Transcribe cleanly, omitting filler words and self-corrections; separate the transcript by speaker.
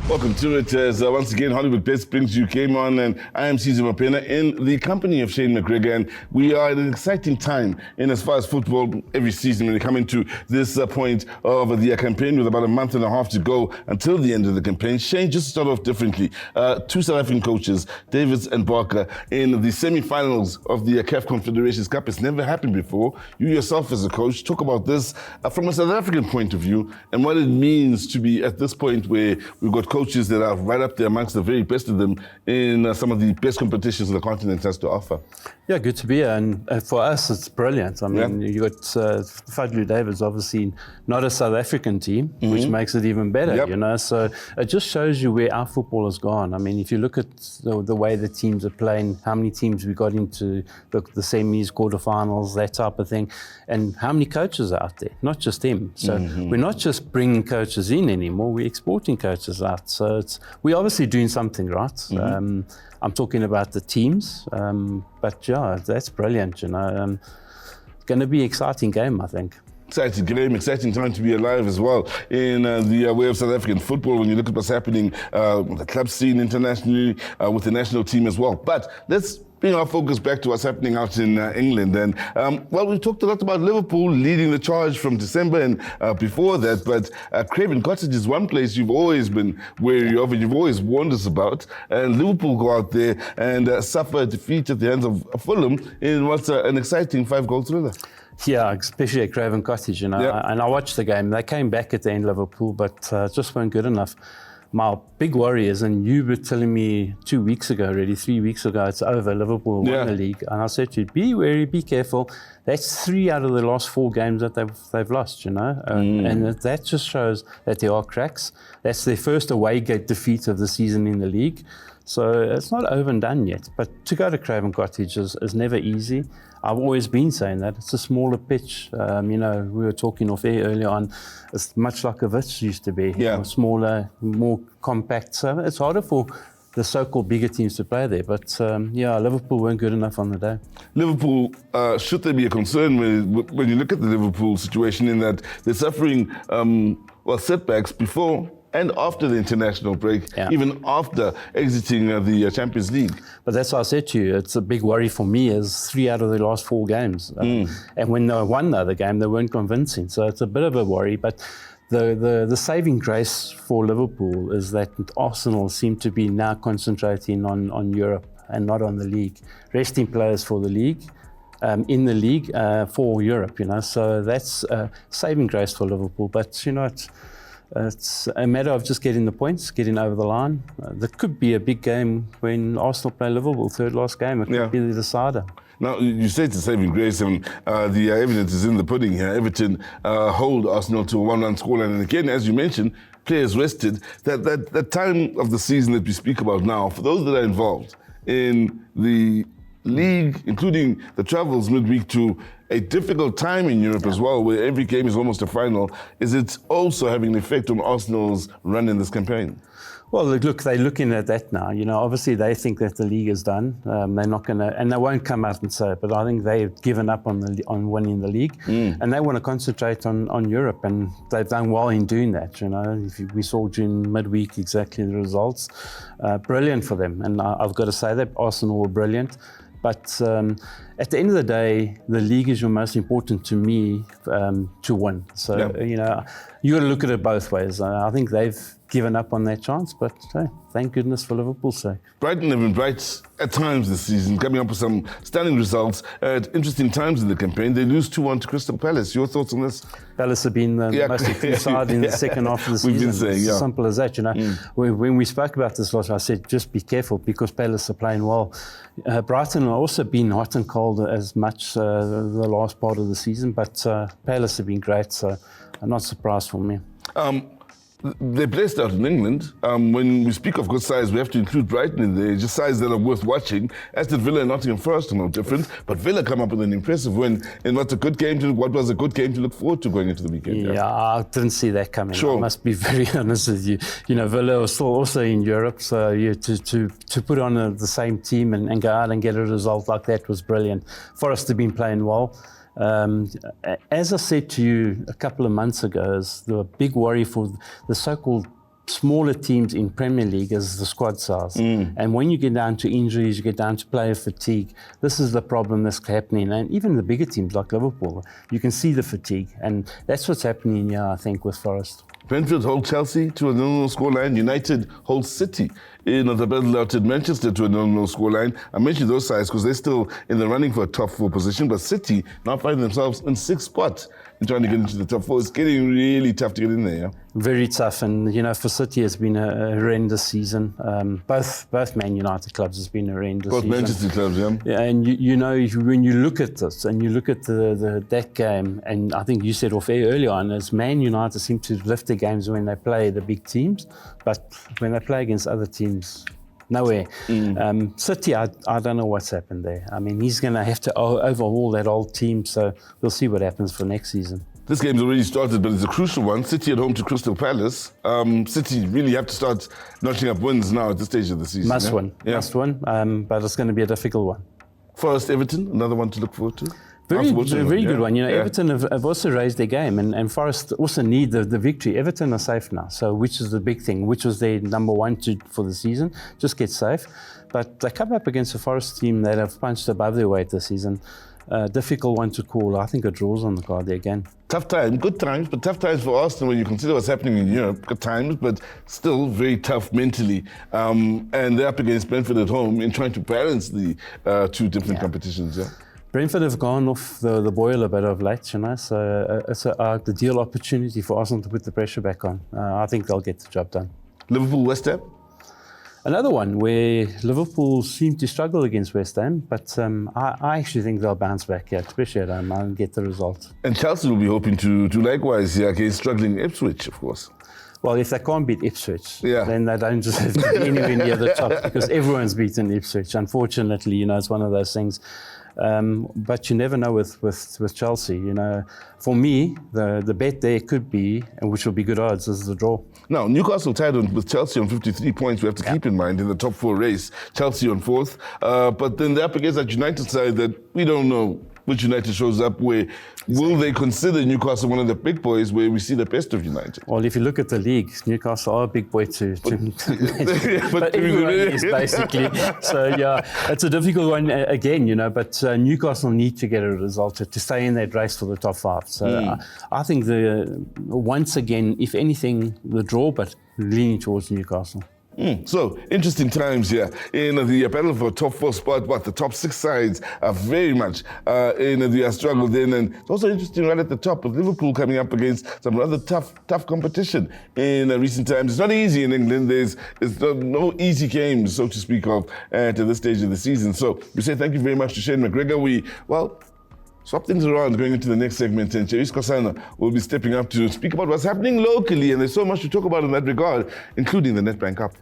Speaker 1: Welcome to it as once again Hollywood Best brings you Game On, and I am Caesar Mapena in the company of Shane McGregor, and we are at an exciting time in as far as football every season when we come into this point of the campaign with about a month and a half to go until the end of the campaign. Shane, just to start off differently, two South African coaches, Davids and Barker, in the semi-finals of the CAF Confederation Cup. It's never happened before. You yourself as a coach, talk about this from a South African point of view and what it means to be at this point where we've got coaches that are right up there amongst the very best of them in some of the best competitions the continent has to offer.
Speaker 2: Yeah, good to be here, and for us it's brilliant. I mean, you got Fadlu Davids, obviously not a South African team, which makes it even better, you know. So it just shows you where our football has gone. I mean, if you look at the way the teams are playing, how many teams we got into the semis, quarterfinals, that type of thing, and how many coaches are out there, not just him. So we're not just bringing coaches in anymore, we're exporting coaches out. So we're obviously doing something right. I'm talking about the teams, but yeah, that's brilliant, you know. It's going to be an exciting game, I think.
Speaker 1: Exciting game, exciting time to be alive as well in the way of South African football when you look at what's happening with the club scene internationally, with the national team as well. But let's bring our focus back to what's happening out in England. And, well, we've talked a lot about Liverpool leading the charge from December and before that, but Craven Cottage is one place you've always been wary of and you've always warned us about. And Liverpool go out there and suffer a defeat at the hands of Fulham in what's an exciting 5-goal thriller.
Speaker 2: Yeah, especially at Craven Cottage, you know. And I watched the game. They came back at the end, Liverpool, but just weren't good enough. My big worry is, and you were telling me 2 weeks ago already, 3 weeks ago, it's over, Liverpool won the league. And I said to you, be wary, be careful. That's 3 out of the last 4 games that they've lost, you know. And that just shows that there are cracks. That's their first away gate defeat of the season in the league. So it's not over and done yet. But to go to Craven Cottage is never easy. I've always been saying that. It's a smaller pitch. You know, we were talking off air earlier on. It's much like a Wits used to be. Smaller, more compact. So it's harder for the so-called bigger teams to play there. But yeah, Liverpool weren't good enough on the day.
Speaker 1: Liverpool, should there be a concern when you look at the Liverpool situation in that they're suffering setbacks before and after the international break, even after exiting the Champions League.
Speaker 2: But that's what I said to you. It's a big worry for me is 3 out of the last 4 games. And when they won the other game, they weren't convincing. So it's a bit of a worry. But the saving grace for Liverpool is that Arsenal seem to be now concentrating on Europe and not on the league. Resting players for the league. In the league for Europe, you know. So that's saving grace for Liverpool. But, you know, it's a matter of just getting the points, getting over the line. There could be a big game when Arsenal play Liverpool, third last game. It could be the decider.
Speaker 1: Now, you say it's a saving grace, and the evidence is in the pudding here. Everton hold Arsenal to a 1-1 scoreline. And again, as you mentioned, players rested. That time of the season that we speak about now, for those that are involved in the league, including the travels midweek to a difficult time in Europe as well, where every game is almost a final, is it also having an effect on Arsenal's run in this campaign?
Speaker 2: Well, look, they're looking at that now. You know, obviously they think that the league is done. They're not going to, and they won't come out and say it, but I think they've given up on winning the league, and they want to concentrate on Europe, and they've done well in doing that. You know, we saw during midweek exactly the results. Brilliant for them, and I've got to say that Arsenal were brilliant. But at the end of the day, the league is your most important to me to win. So, you know, you got to look at it both ways. I think they've given up on that chance, but hey, thank goodness for Liverpool's sake.
Speaker 1: Brighton have been bright at times this season, coming up with some stunning results at interesting times in the campaign. They lose 2-1 to Crystal Palace. Your thoughts on this?
Speaker 2: Palace have been the most effective side in the second half of the season.
Speaker 1: We've been saying,
Speaker 2: it's as simple as that, you know. When we spoke about this last, I said, just be careful because Palace are playing well. Brighton have also been hot and cold as much the last part of the season, but Palace have been great, so I'm not surprised for me.
Speaker 1: They're placed out in England. When we speak of good sides, we have to include Brighton in there, just sides that are worth watching. Aston Villa and Nottingham Forest are no different, but Villa come up with an impressive win in what was a good game to look forward to going into the weekend.
Speaker 2: Yeah, I didn't see that coming. I must be very honest with you. You know, Villa was still also in Europe, so to put on the same team and go out and get a result like that was brilliant. Forest have been playing well. As I said to you a couple of months ago, is the big worry for the so-called smaller teams in Premier League is the squad size. And when you get down to injuries, you get down to player fatigue, this is the problem that's happening. And even the bigger teams like Liverpool, you can see the fatigue. And that's what's happening here, I think, with Forest.
Speaker 1: Brentford hold Chelsea to a 0-0 scoreline. United hold City in the battle out at Manchester to a 0-0 scoreline. I mentioned those sides because they're still in the running for a top 4 position, but City now find themselves in 6th spot and trying to get into the top 4. It's getting really tough to get in there, yeah?
Speaker 2: Very tough, and for City it's been a horrendous season. Both Man United clubs has been a horrendous
Speaker 1: both
Speaker 2: season.
Speaker 1: Both Manchester clubs, yeah.
Speaker 2: Yeah, and when you look at this and you look at that game, and I think you said off air earlier on, is Man United seem to lift their games when they play the big teams, but when they play against other teams, nowhere. City, I don't know what's happened there. I mean, he's going to have to overhaul that old team, so we'll see what happens for next season.
Speaker 1: This game's already started, but it's a crucial one. City at home to Crystal Palace. City really have to start notching up wins now at this stage of the season.
Speaker 2: Must win, but it's going to be a difficult one.
Speaker 1: Forest Everton, another one to look forward to.
Speaker 2: Very good one. Everton have also raised their game, and Forest also need the victory. Everton are safe now, so which is the big thing, which was their number 1 for the season, just get safe. But they come up against a Forest team that have punched above their weight this season. Difficult one to call. I think a draw's on the card there again.
Speaker 1: Tough time, good times, but tough times for Arsenal when you consider what's happening in Europe. Good times, but still very tough mentally. And they're up against Brentford at home in trying to balance the 2 different competitions. Yeah.
Speaker 2: Brentford have gone off the boil a bit of late, so it's the ideal opportunity for Arsenal to put the pressure back on. I think they'll get the job done.
Speaker 1: Liverpool, West Ham?
Speaker 2: Another one where Liverpool seem to struggle against West Ham, but I actually think they'll bounce back here, especially at home, and get the result. And
Speaker 1: Chelsea will be hoping to likewise against struggling Ipswich, of course.
Speaker 2: Well, if they can't beat Ipswich, then they don't deserve to be anywhere near the top, because everyone's beaten Ipswich. Unfortunately, it's one of those things. But you never know with Chelsea. For me, the bet there could be, and which will be good odds, is the draw.
Speaker 1: Now, Newcastle tied with Chelsea on 53 points. We have to keep in mind in the top 4 race. Chelsea on 4th, but then they're up against that United side that we don't know which United shows up where. Will they consider Newcastle one of the big boys where we see the best of United?
Speaker 2: Well, if you look at the league, Newcastle are a big boy too. But everyone is basically. So, it's a difficult one again, but Newcastle need to get a result to stay in that race for the top 5. So I think once again, if anything, the draw, but leaning towards Newcastle.
Speaker 1: So, interesting times here in the battle for top 4 spot. The top 6 sides are very much in the struggle then. And it's also interesting right at the top with Liverpool coming up against some rather tough competition in recent times. It's not easy in England. It's no easy games, so to speak of, at this stage of the season. So, we say thank you very much to Shane McGregor. Swap things around going into the next segment, and Cherise Kosana will be stepping up to speak about what's happening locally, and there's so much to talk about in that regard, including the Nedbank Cup.